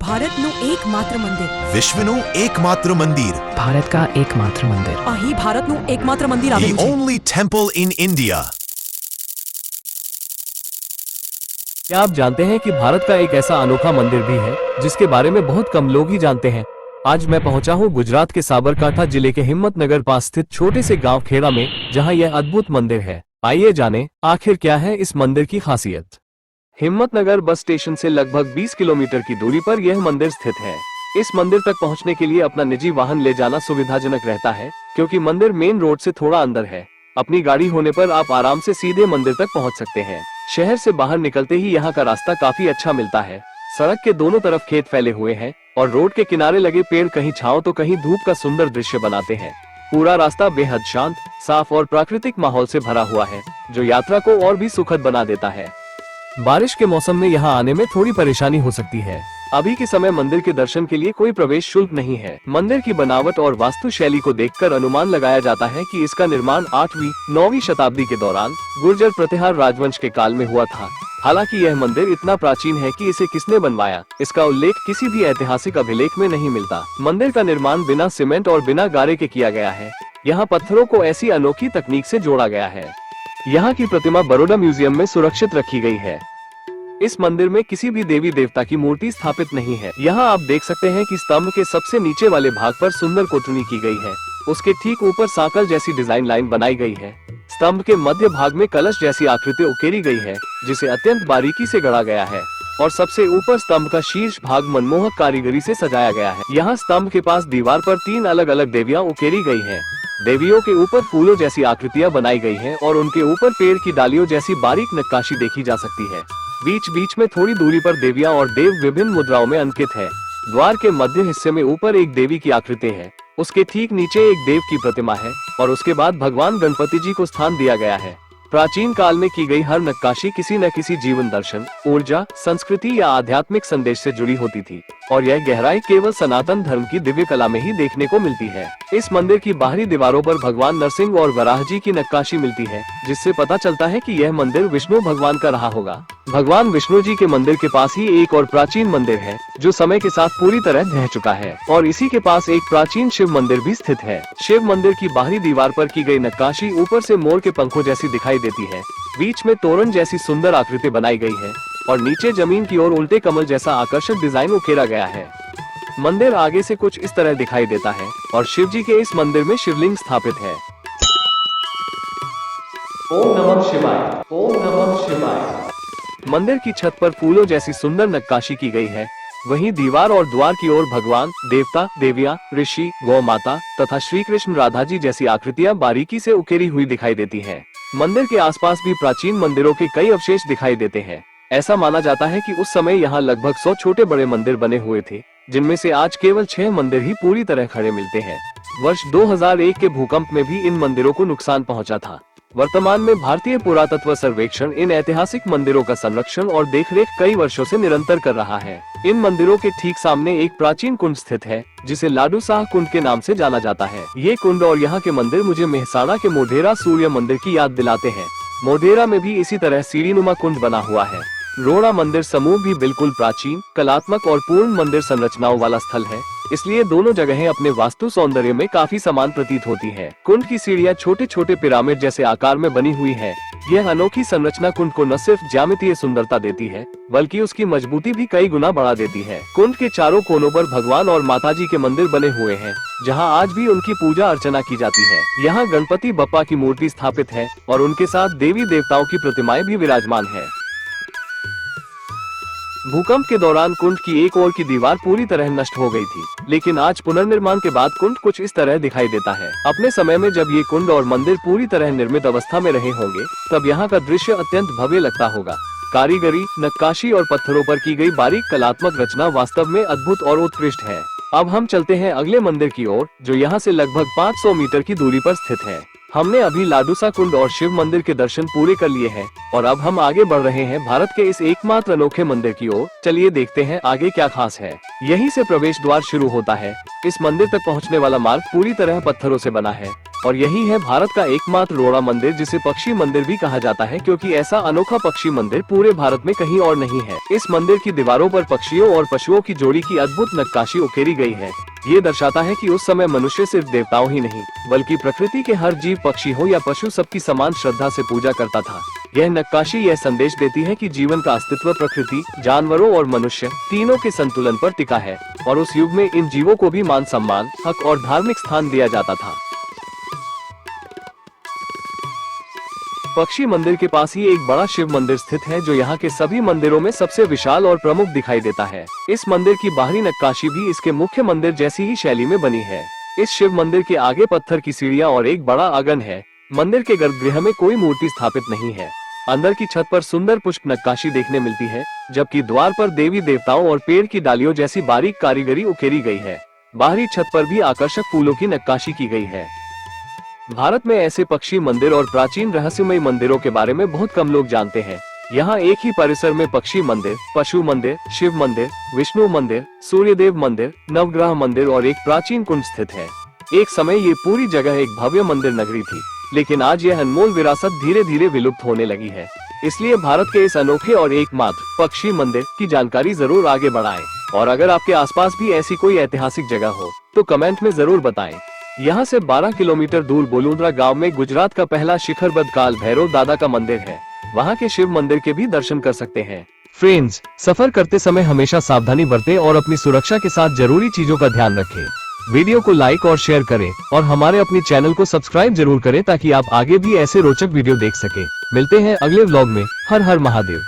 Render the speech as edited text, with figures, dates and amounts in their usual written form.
ભારતનું એકમાત્ર મંદિર, વિશ્વનું એકમાત્ર મંદિર, भारत का एकमात्र मंदिर। અહીં ભારતનું એકમાત્ર મંદિર The આવેલું છે। only temple in India. क्या आप जानते हैं कि भारत का एक ऐसा अनोखा मंदिर भी है जिसके बारे में बहुत कम लोग ही जानते हैं। आज मैं पहुंचा हूं गुजरात के साबरकांठा जिले के हिम्मतनगर पास स्थित छोटे से गांव खेड़ा में, जहां यह अद्भुत मंदिर है। आइए जानें आखिर क्या है इस मंदिर की खासियत। हिम्मतनगर बस स्टेशन से लगभग 20 किलोमीटर की दूरी पर यह मंदिर स्थित है। इस मंदिर तक पहुंचने के लिए अपना निजी वाहन ले जाना सुविधाजनक रहता है, क्योंकि मंदिर मेन रोड से थोड़ा अंदर है। अपनी गाड़ी होने पर आप आराम से सीधे मंदिर तक पहुंच सकते हैं। शहर से बाहर निकलते ही यहाँ का रास्ता काफी अच्छा मिलता है। सड़क के दोनों तरफ खेत फैले हुए हैं और रोड के किनारे लगे पेड़ कहीं छांव तो कहीं धूप का सुंदर दृश्य बनाते हैं। पूरा रास्ता बेहद शांत, साफ और प्राकृतिक माहौल से भरा हुआ है, जो यात्रा को और भी सुखद बना देता है। बारिश के मौसम में यहाँ आने में थोड़ी परेशानी हो सकती है। अभी के समय मंदिर के दर्शन के लिए कोई प्रवेश शुल्क नहीं है। मंदिर की बनावट और वास्तु शैली को देखकर अनुमान लगाया जाता है कि इसका निर्माण 8वीं-9वीं शताब्दी के दौरान गुर्जर प्रतिहार राजवंश के काल में हुआ था। हालांकि यह मंदिर इतना प्राचीन है कि इसे किसने बनवाया, इसका उल्लेख किसी भी ऐतिहासिक अभिलेख में नहीं मिलता। मंदिर का निर्माण बिना सीमेंट और बिना गारे के किया गया है। यहाँ पत्थरों को ऐसी अनोखी तकनीक से जोड़ा गया है। यहाँ की प्रतिमा बड़ौदा म्यूजियम में सुरक्षित रखी गई है। इस मंदिर में किसी भी देवी देवता की मूर्ति स्थापित नहीं है। यहाँ आप देख सकते हैं कि स्तंभ के सबसे नीचे वाले भाग पर सुंदर कोटनी की गई है। उसके ठीक ऊपर सांकल जैसी डिजाइन लाइन बनाई गई है। स्तंभ के मध्य भाग में कलश जैसी आकृति उकेरी गई है, जिसे अत्यंत बारीकी से गढ़ा गया है। और सबसे ऊपर स्तंभ का शीर्ष भाग मनमोहक कारीगरी से सजाया गया है। यहाँ स्तंभ के पास दीवार पर 3 अलग अलग देवियां उकेरी गई हैं। देवियों के ऊपर फूलों जैसी आकृतियां बनाई गई हैं और उनके ऊपर पेड़ की डालियों जैसी बारीक नक्काशी देखी जा सकती है। बीच बीच में थोड़ी दूरी पर देवियां और देव विभिन्न मुद्राओं में अंकित है। द्वार के मध्य हिस्से में ऊपर एक देवी की आकृति है, उसके ठीक नीचे एक देव की प्रतिमा है और उसके बाद भगवान गणपति जी को स्थान दिया गया है। प्राचीन काल में की गई हर नक्काशी किसी न किसी जीवन दर्शन, ऊर्जा, संस्कृति या आध्यात्मिक संदेश से जुड़ी होती थी और यह गहराई केवल सनातन धर्म की दिव्य कला में ही देखने को मिलती है। इस मंदिर की बाहरी दीवारों पर भगवान नरसिंह और वराह जी की नक्काशी मिलती है, जिससे पता चलता है कि यह मंदिर विष्णु भगवान का रहा होगा। भगवान विष्णु जी के मंदिर के पास ही एक और प्राचीन मंदिर है, जो समय के साथ पूरी तरह ढह चुका है और इसी के पास एक प्राचीन शिव मंदिर भी स्थित है। शिव मंदिर की बाहरी दीवार पर की गई नक्काशी ऊपर से मोर के पंखों जैसी दिखाई देती है। बीच में तोरण जैसी सुंदर आकृति बनाई गई है और नीचे जमीन की ओर उल्टे कमल जैसा आकर्षक डिजाइन उकेरा गया है। मंदिर आगे से कुछ इस तरह दिखाई देता है और शिव जी के इस मंदिर में शिवलिंग स्थापित है। ओम नमः शिवाय, ओम नमः शिवाय। मंदिर की छत पर फूलों जैसी सुंदर नक्काशी की गई है। वहीं दीवार और द्वार की ओर भगवान, देवता, देवियां, ऋषि, गौ माता तथा श्री कृष्ण राधा जी जैसी आकृतियां बारीकी से उकेरी हुई दिखाई देती हैं। मंदिर के आसपास भी प्राचीन मंदिरों के कई अवशेष दिखाई देते हैं। ऐसा माना जाता है कि उस समय यहाँ लगभग 100 छोटे बड़े मंदिर बने हुए थे, जिनमें से आज केवल 6 मंदिर ही पूरी तरह खड़े मिलते हैं। वर्ष 2001 के भूकंप में भी इन मंदिरों को नुकसान पहुंचा था। वर्तमान में भारतीय पुरातत्व सर्वेक्षण इन ऐतिहासिक मंदिरों का संरक्षण और देखरेख कई वर्षों से निरंतर कर रहा है। इन मंदिरों के ठीक सामने एक प्राचीन कुंड स्थित है, जिसे लाडू शाह कुंड के नाम से जाना जाता है। ये कुंड और यहाँ के मंदिर मुझे मेहसाणा के मोढेरा सूर्य मंदिर की याद दिलाते हैं। मोढेरा में भी इसी तरह सीढ़ीनुमा कुंड बना हुआ है। रोड़ा मंदिर समूह भी बिल्कुल प्राचीन, कलात्मक और पूर्ण मंदिर संरचनाओं वाला स्थल है, इसलिए दोनों जगहें अपने वास्तु सौंदर्य में काफी समान प्रतीत होती है। कुंड की सीढ़ियां छोटे छोटे पिरामिड जैसे आकार में बनी हुई है। यह अनोखी संरचना कुंड को न सिर्फ ज्यामितीय सुंदरता देती है, बल्कि उसकी मजबूती भी कई गुना बढ़ा देती है। कुंड के चारों कोनों पर भगवान और माताजी के मंदिर बने हुए हैं, जहां आज भी उनकी पूजा अर्चना की जाती है। यहाँ गणपति बप्पा की मूर्ति स्थापित है और उनके साथ देवी देवताओं की प्रतिमाएं भी विराजमान है। भूकंप के दौरान कुंड की एक ओर की दीवार पूरी तरह नष्ट हो गई थी, लेकिन आज पुनर्निर्माण के बाद कुंड कुछ इस तरह दिखाई देता है। अपने समय में जब ये कुंड और मंदिर पूरी तरह निर्मित अवस्था में रहे होंगे, तब यहाँ का दृश्य अत्यंत भव्य लगता होगा। कारीगरी, नक्काशी और पत्थरों पर की गई बारीक कलात्मक रचना वास्तव में अद्भुत और उत्कृष्ट है। अब हम चलते हैं अगले मंदिर की ओर, जो यहाँ से लगभग 500 मीटर की दूरी पर स्थित है। हमने अभी लाडूसा कुंड और शिव मंदिर के दर्शन पूरे कर लिए हैं और अब हम आगे बढ़ रहे हैं भारत के इस एकमात्र अनोखे मंदिर की ओर। चलिए देखते हैं आगे क्या खास है। यहीं से प्रवेश द्वार शुरू होता है। इस मंदिर तक पहुंचने वाला मार्ग पूरी तरह पत्थरों से बना है और यही है भारत का एकमात्र रोड़ा मंदिर, जिसे पक्षी मंदिर भी कहा जाता है, क्योंकि ऐसा अनोखा पक्षी मंदिर पूरे भारत में कहीं और नहीं है। इस मंदिर की दीवारों पर पक्षियों और पशुओं की जोड़ी की अद्भुत नक्काशी उकेरी गई है। ये दर्शाता है कि उस समय मनुष्य सिर्फ देवताओं ही नहीं, बल्कि प्रकृति के हर जीव, पक्षी हो या पशु, सबकी समान श्रद्धा से पूजा करता था। यह नक्काशी यह संदेश देती है कि जीवन का अस्तित्व प्रकृति, जानवरों और मनुष्य तीनों के संतुलन पर टिका है, और उस युग में इन जीवों को भी मान सम्मान, हक और धार्मिक स्थान दिया जाता था। पक्षी मंदिर के पास ही एक बड़ा शिव मंदिर स्थित है, जो यहाँ के सभी मंदिरों में सबसे विशाल और प्रमुख दिखाई देता है। इस मंदिर की बाहरी नक्काशी भी इसके मुख्य मंदिर जैसी ही शैली में बनी है। इस शिव मंदिर के आगे पत्थर की सीढ़ियाँ और एक बड़ा आंगन है। मंदिर के गर्भगृह में कोई मूर्ति स्थापित नहीं है। अंदर की छत पर सुंदर पुष्प नक्काशी देखने मिलती है, जबकि द्वार पर देवी देवताओं और पेड़ की डालियों जैसी बारीक कारीगरी उकेरी गई है। बाहरी छत पर भी आकर्षक फूलों की नक्काशी की गई है। भारत में ऐसे पक्षी मंदिर और प्राचीन रहस्यमय मंदिरों के बारे में बहुत कम लोग जानते हैं। यहाँ एक ही परिसर में पक्षी मंदिर, पशु मंदिर, शिव मंदिर, विष्णु मंदिर, सूर्यदेव मंदिर, नवग्रह मंदिर और एक प्राचीन कुंड स्थित है। एक समय ये पूरी जगह एक भव्य मंदिर नगरी थी, लेकिन आज यह अनमोल विरासत धीरे धीरे विलुप्त होने लगी है। इसलिए भारत के इस अनोखे और एकमात्र पक्षी मंदिर की जानकारी जरूर आगे बढ़ाएं। और अगर आपके आसपास भी ऐसी कोई ऐतिहासिक जगह हो तो कमेंट में जरूर बताएं। यहाँ से 12 किलोमीटर दूर बोलुंद्रा गांव में गुजरात का पहला शिखरबद्ध काल भैरव दादा का मंदिर है। वहाँ के शिव मंदिर के भी दर्शन कर सकते हैं। फ्रेंड्स, सफर करते समय हमेशा सावधानी बरतें और अपनी सुरक्षा के साथ जरूरी चीजों का ध्यान रखें। वीडियो को लाइक और शेयर करें और हमारे अपनी चैनल को सब्सक्राइब जरूर करें, ताकि आप आगे भी ऐसे रोचक वीडियो देख सकें। मिलते हैं अगले व्लॉग में। हर हर महादेव।